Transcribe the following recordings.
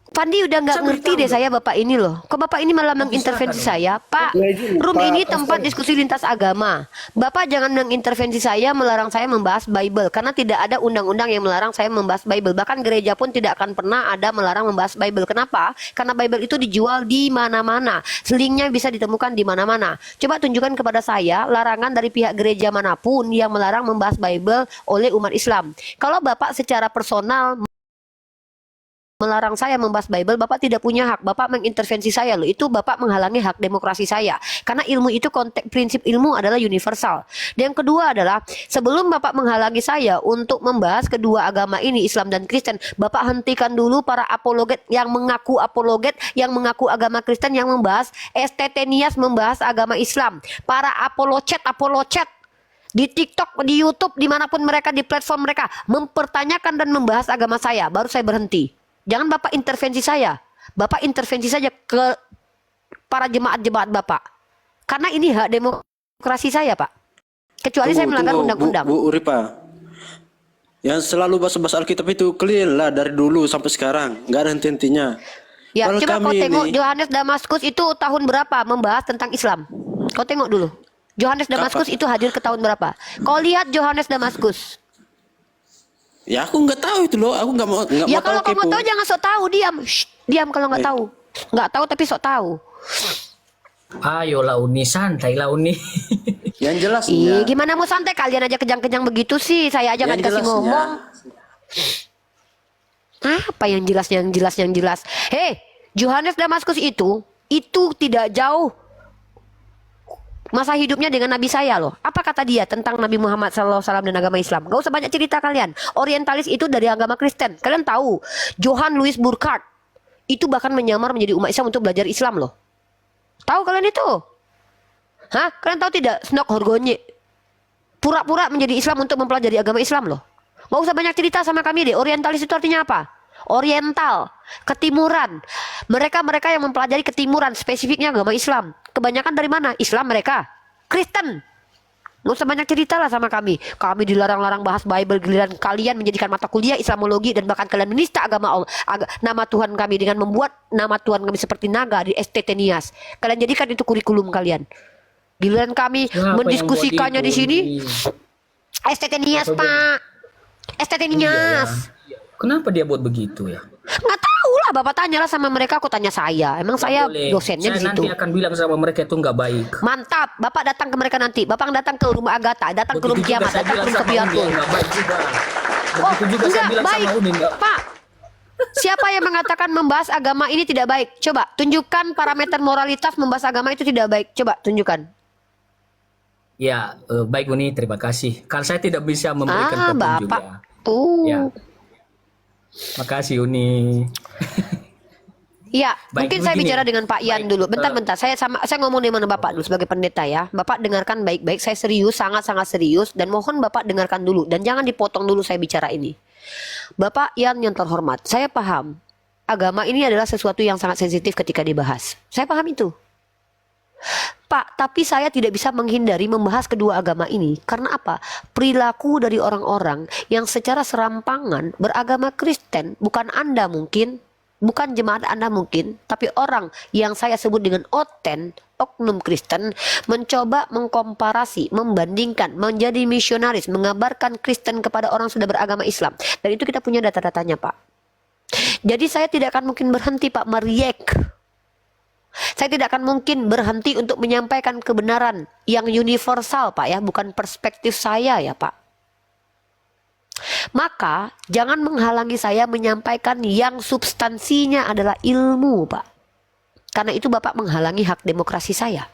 Pandi udah nggak Saya ngerti beritahu deh dong. saya Bapak ini loh. Kok Bapak ini malah Tapi silakan mengintervensi dong. saya? Pak, Ya, izin, room Pak ini tempat Pastor. diskusi lintas agama. Bapak jangan mengintervensi saya, melarang saya membahas Bible. Karena tidak ada undang-undang yang melarang saya membahas Bible. Bahkan gereja pun tidak akan pernah ada melarang membahas Bible. Kenapa? Karena Bible itu dijual di mana-mana. Linknya bisa ditemukan di mana-mana. Coba tunjukkan kepada saya larangan dari pihak gereja manapun yang melarang membahas Bible oleh umat Islam. Kalau Bapak secara personal melarang saya membahas Bible, Bapak tidak punya hak. Bapak mengintervensi saya loh. Itu Bapak menghalangi hak demokrasi saya. Karena ilmu itu konteks prinsip ilmu adalah universal. Dan yang kedua adalah sebelum Bapak menghalangi saya untuk membahas kedua agama ini, Islam dan Kristen, Bapak hentikan dulu para apologet, yang mengaku agama Kristen yang membahas estetenias membahas agama Islam. Para apolocet di TikTok, di YouTube, dimanapun mereka, di platform mereka mempertanyakan dan membahas agama saya, baru saya berhenti. Jangan Bapak intervensi saya. Bapak intervensi saja ke para jemaat-jemaat Bapak. Karena ini hak demokrasi saya, Pak. Kecuali saya melanggar undang-undang. Bu Uripa. Yang selalu bahas-bahas Alkitab itu clear lah dari dulu sampai sekarang. Nggak ada henti-hentinya. Ya, Kalau coba kau kami tengok ini- Yohanes Damaskus itu tahun berapa membahas tentang Islam. Kau tengok dulu. Yohanes Damaskus itu hadir ke tahun berapa? Kau lihat Yohanes Damaskus. Ya aku nggak tahu itu loh. Aku nggak mau Ya kalau kau kepo. nggak tahu jangan sok tahu, diam. Shh, diam kalau nggak tahu. Nggak tahu tapi sok tahu. Ayolah Uni, santai lah Uni. Yang jelas Ih, gimana mau santai, kalian aja kejang-kejang begitu sih. Saya aja nggak dikasih ngomong. Apa yang jelas? Hei, Yohanes Damaskus itu tidak jauh masa hidupnya dengan Nabi saya loh. Apa kata dia tentang Nabi Muhammad SAW dan agama Islam? Gak usah banyak cerita kalian. Orientalis itu dari agama Kristen. Kalian tahu, Johann Louis Burckhardt itu bahkan menyamar menjadi umat Islam untuk belajar Islam loh. Tahu kalian itu? Hah? Kalian tahu tidak? Snok Horgonye pura-pura menjadi Islam untuk mempelajari agama Islam loh. Gak usah banyak cerita sama kami deh. Orientalis itu artinya apa? Oriental, ketimuran. Mereka yang mempelajari ketimuran, spesifiknya agama Islam. Kebanyakan dari mana? Islam mereka. Kristen. Nggak usah banyak cerita lah sama kami. Kami dilarang-larang bahas Bible, giliran kalian menjadikan mata kuliah Islamologi dan bahkan kalian menista agama Allah, nama Tuhan kami dengan membuat nama Tuhan kami seperti naga di Estetenias. Kalian jadikan itu kurikulum kalian. Giliran kami Siapa yang mendiskusikannya buat di sini. itu? Estetenias, Siapa Pak. Estetenias. Iya, ya. Kenapa dia buat begitu ya? Nggak tahu lah, Bapak tanyalah sama mereka, aku tanya saya. Emang saya Boleh. dosennya di Saya situ. nanti akan bilang sama mereka itu nggak baik. Mantap, Bapak datang ke mereka nanti. Bapak datang ke rumah Agatha, datang ke rumah Begitu juga kiamat, saya datang ke bilang rumah sama Uni, Kepiatul. nggak baik juga. Oh, Begitu juga saya enggak bilang baik. sama Uni, nggak. Pak, siapa yang mengatakan membahas agama ini tidak baik? Coba tunjukkan parameter moralitas membahas agama itu tidak baik. Coba tunjukkan. Ya, baik Uni, terima kasih. Karena saya tidak bisa memberikan petunjuk Bapak. ya. Ya. Makasih Uni. Iya, Baik, mungkin saya begini. bicara dengan Pak Yan Baik, dulu. Bentar. Saya ngomong dengan Bapak dulu sebagai pendeta ya. Bapak dengarkan baik-baik. Saya serius, sangat-sangat serius. Dan mohon Bapak dengarkan dulu. Dan jangan dipotong dulu saya bicara ini. Bapak Yan yang terhormat, saya paham. Agama ini adalah sesuatu yang sangat sensitif ketika dibahas. Saya paham itu. Pak, tapi saya tidak bisa menghindari membahas kedua agama ini. Karena apa? Perilaku dari orang-orang yang secara serampangan beragama Kristen, bukan Anda mungkin, bukan jemaat Anda mungkin, tapi orang yang saya sebut dengan oknum Kristen, mencoba mengkomparasi, membandingkan, menjadi misionaris, mengabarkan Kristen kepada orang sudah beragama Islam. Dan itu kita punya data-datanya, Pak. Jadi saya tidak akan mungkin berhenti, Pak, meriek. Saya tidak akan mungkin berhenti untuk menyampaikan kebenaran yang universal, Pak ya, bukan perspektif saya ya, Pak. Maka jangan menghalangi saya menyampaikan yang substansinya adalah ilmu, Pak. Karena itu Bapak menghalangi hak demokrasi saya.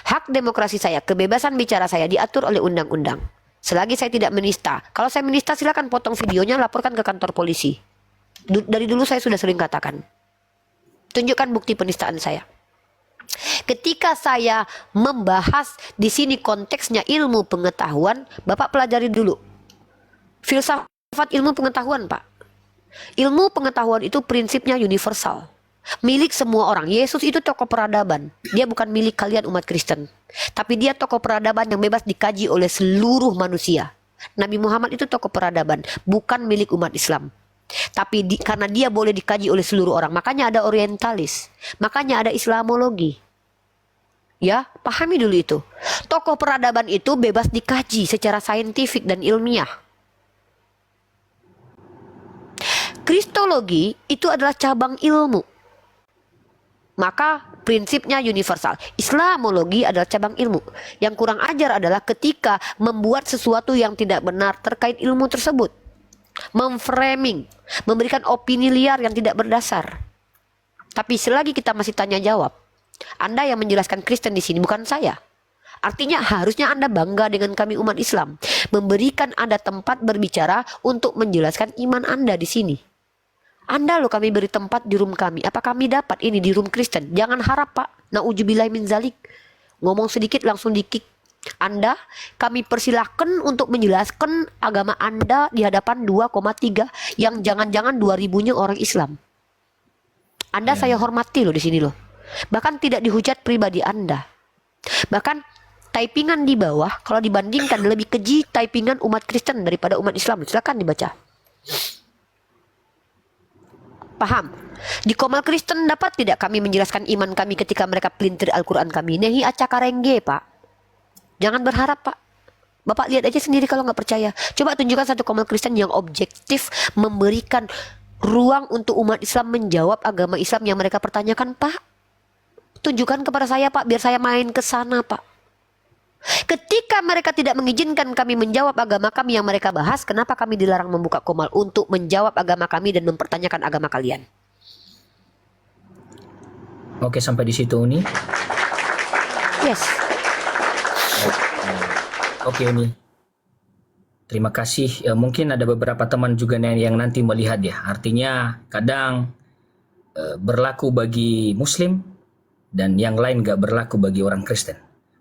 Hak demokrasi saya, kebebasan bicara saya diatur oleh undang-undang. Selagi saya tidak menista. Kalau saya menista silakan potong videonya, laporkan ke kantor polisi. Dari dulu saya sudah sering katakan. Tunjukkan bukti penistaan saya. Ketika saya membahas di sini konteksnya ilmu pengetahuan, Bapak pelajari dulu. Filsafat ilmu pengetahuan, Pak. Ilmu pengetahuan itu prinsipnya universal. Milik semua orang. Yesus itu tokoh peradaban. Dia bukan milik kalian umat Kristen. Tapi dia tokoh peradaban yang bebas dikaji oleh seluruh manusia. Nabi Muhammad itu tokoh peradaban, bukan milik umat Islam. Tapi karena dia boleh dikaji oleh seluruh orang, makanya ada orientalis, makanya ada Islamologi. Ya, pahami dulu itu. Tokoh peradaban itu bebas dikaji secara saintifik dan ilmiah. Kristologi itu adalah cabang ilmu. Maka prinsipnya universal. Islamologi adalah cabang ilmu. Yang kurang ajar adalah ketika membuat sesuatu yang tidak benar terkait ilmu tersebut. Memframing, memberikan opini liar yang tidak berdasar. Tapi selagi kita masih tanya jawab, Anda yang menjelaskan Kristen di sini, bukan saya. Artinya harusnya Anda bangga dengan kami umat Islam, memberikan Anda tempat berbicara untuk menjelaskan iman Anda di sini. Anda loh kami beri tempat di room kami. Apa kami dapat ini di room Kristen? Jangan harap Pak. Na'udzubillah min zalik. Ngomong sedikit langsung di-kick. Anda kami persilahkan untuk menjelaskan agama Anda di hadapan 2,3 yang jangan-jangan 2000-nya orang Islam. Anda saya hormati loh di sini loh. Bahkan tidak dihujat pribadi Anda. Bahkan typingan di bawah kalau dibandingkan lebih keji typingan umat Kristen daripada umat Islam. Silakan dibaca. Paham? Di Komal Kristen dapat tidak kami menjelaskan iman kami ketika mereka pelintir Al-Quran kami? Nehi acakarengge Pak. Jangan berharap Pak. Bapak lihat aja sendiri kalau nggak percaya. Coba tunjukkan satu Komal Kristen yang objektif memberikan ruang untuk umat Islam menjawab agama Islam yang mereka pertanyakan Pak. Tunjukkan kepada saya Pak, biar saya main ke sana Pak. Ketika mereka tidak mengizinkan kami menjawab agama kami yang mereka bahas, kenapa kami dilarang membuka Komal untuk menjawab agama kami dan mempertanyakan agama kalian? Oke, sampai di situ Uni. Yes. Oke Uni. Terima kasih. Mungkin ada beberapa teman juga yang nanti melihat ya. Artinya kadang berlaku bagi Muslim dan yang lain gak berlaku bagi orang Kristen.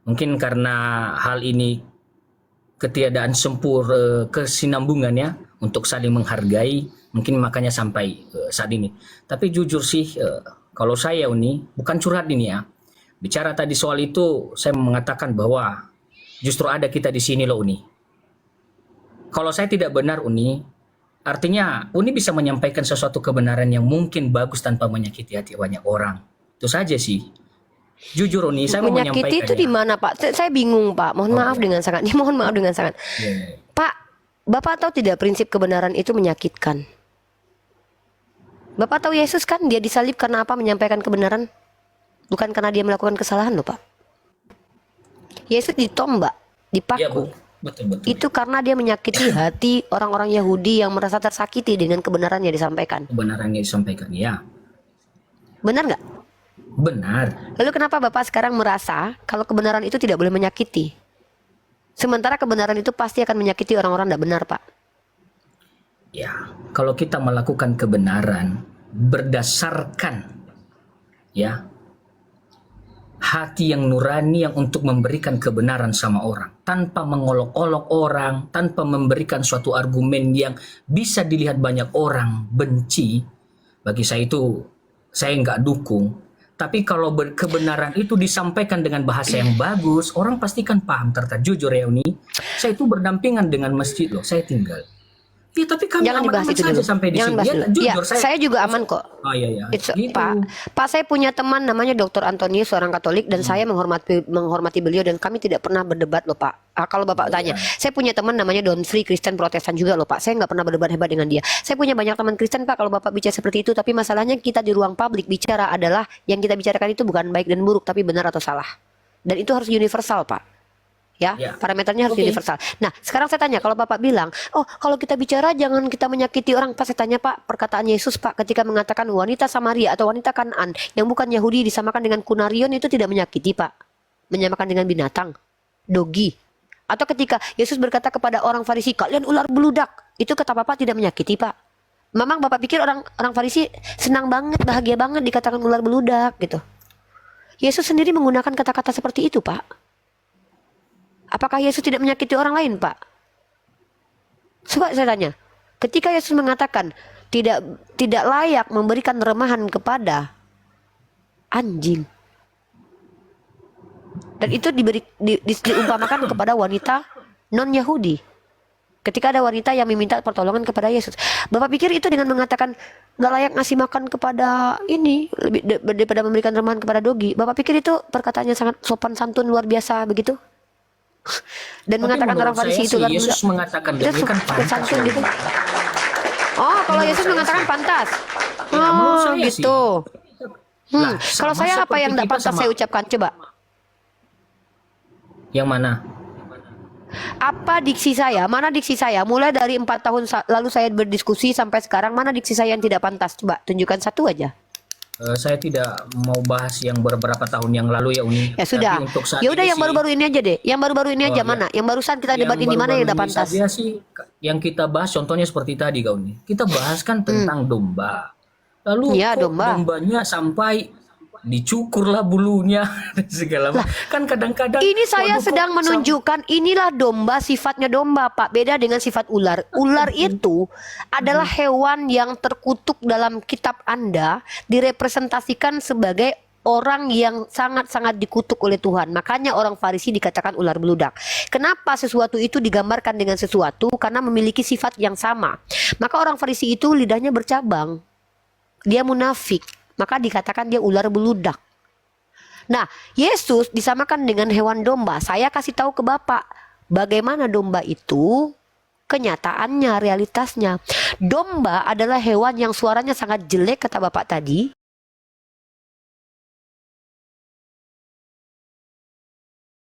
Mungkin karena hal ini ketiadaan kesinambungannya untuk saling menghargai, mungkin makanya sampai saat ini. Tapi jujur sih, kalau saya Uni, bukan curhat ini ya. Bicara tadi soal itu, saya mengatakan bahwa justru ada kita di sini loh Uni. Kalau saya tidak benar Uni, artinya Uni bisa menyampaikan sesuatu kebenaran yang mungkin bagus tanpa menyakiti hati banyak orang. Itu saja sih. Jujur Uni, saya mau menyampaikan. Menyakiti itu di mana Pak? Saya bingung Pak. Mohon maaf dengan sangat. Mohon maaf dengan sangat. Pak, Bapak tahu tidak prinsip kebenaran itu menyakitkan? Bapak tahu Yesus kan dia disalib karena apa? Menyampaikan kebenaran. Bukan karena dia melakukan kesalahan loh Pak. Yesus ditombak, dipaku. Ya, betul. Itu karena dia menyakiti hati orang-orang Yahudi yang merasa tersakiti dengan kebenaran yang disampaikan. Kebenaran yang disampaikan, ya. Benar nggak? Benar. Lalu kenapa Bapak sekarang merasa kalau kebenaran itu tidak boleh menyakiti? Sementara kebenaran itu pasti akan menyakiti orang-orang tidak benar, Pak. Ya, kalau kita melakukan kebenaran berdasarkan ya hati yang nurani yang untuk memberikan kebenaran sama orang, tanpa mengolok-olok orang, tanpa memberikan suatu argumen yang bisa dilihat banyak orang benci, bagi saya itu saya nggak dukung. Tapi kalau kebenaran itu disampaikan dengan bahasa yang bagus, orang pasti kan paham. Jujur ya Uni, saya itu berdampingan dengan masjid loh, saya tinggal. Ya, tapi kami jangan dibahas itu dulu. Sampai di sini. Ya, jujur, ya, saya juga aman kok. Oh iya. Gitu. Gitu. Pak, saya punya teman namanya Dr. Antonius, seorang Katolik, dan saya menghormati beliau dan kami tidak pernah berdebat loh Pak. Kalau Bapak tanya, saya punya teman namanya Don Free, Kristen Protestan juga loh Pak. Saya nggak pernah berdebat hebat dengan dia. Saya punya banyak teman Kristen Pak. Kalau Bapak bicara seperti itu, tapi masalahnya kita di ruang publik bicara adalah yang kita bicarakan itu bukan baik dan buruk, tapi benar atau salah. Dan itu harus universal Pak. Ya, parameternya harus universal. Nah, sekarang saya tanya, kalau Bapak bilang, oh kalau kita bicara jangan kita menyakiti orang, Pak, saya tanya Pak, perkataan Yesus Pak ketika mengatakan wanita Samaria atau wanita Kanaan yang bukan Yahudi disamakan dengan Kunarion itu tidak menyakiti Pak, menyamakan dengan binatang, dogi. Atau ketika Yesus berkata kepada orang Farisi, kalian ular beludak, itu kata Bapak tidak menyakiti Pak. Memang Bapak pikir orang Farisi senang banget, bahagia banget dikatakan ular beludak gitu. Yesus sendiri menggunakan kata-kata seperti itu Pak. Apakah Yesus tidak menyakiti orang lain, Pak? Coba saya tanya. Ketika Yesus mengatakan tidak layak memberikan remahan kepada anjing. Dan itu diumpamakan kepada wanita non-Yahudi. Ketika ada wanita yang meminta pertolongan kepada Yesus, Bapak pikir itu dengan mengatakan nggak layak ngasih makan kepada ini lebih daripada memberikan remahan kepada dogi? Bapak pikir itu perkataan yang sangat sopan santun luar biasa begitu? Dan Tapi mengatakan orang menurut saya Farisi itu sih, luar Yesus biasa. mengatakan Itu demikian pantas. santun gitu. Oh, kalau Menurut Yesus saya mengatakan sih. pantas. Ya, menurut Oh, saya sih. gitu. Lah, Kalau sama saya apa seperti yang tidak kita pantas sama- saya ucapkan? Coba. Yang mana? Apa diksi saya? Mana diksi saya? Mulai dari 4 tahun lalu saya berdiskusi sampai sekarang, mana diksi saya yang tidak pantas? Coba tunjukkan satu aja. Saya tidak mau bahas yang beberapa tahun yang lalu ya Uni. Ya sudah. Tapi untuk saat Ya udah ini yang sih, baru-baru ini aja deh. Yang baru-baru ini Oh, aja ya. mana? Yang barusan kita debat ini mana yang tidak baru-baru pantas? ini saja sih, yang kita bahas contohnya seperti tadi kau nih. Kita bahas kan tentang domba. Lalu Ya, kok domba. dombanya sampai dicukurlah bulunya dan segala macam. Kan kadang-kadang Ini saya waduh, kok sedang sam- menunjukkan inilah domba, sifatnya domba, Pak. Beda dengan sifat ular. Ular itu adalah hewan yang terkutuk dalam kitab Anda, direpresentasikan sebagai orang yang sangat-sangat dikutuk oleh Tuhan. Makanya orang Farisi dikatakan ular beludak. Kenapa sesuatu itu digambarkan dengan sesuatu? Karena memiliki sifat yang sama. Maka orang Farisi itu lidahnya bercabang. Dia munafik. Maka dikatakan dia ular beludak. Nah, Yesus disamakan dengan hewan domba. Saya kasih tahu ke Bapak, bagaimana domba itu kenyataannya, realitasnya. Domba adalah hewan yang suaranya sangat jelek kata Bapak tadi.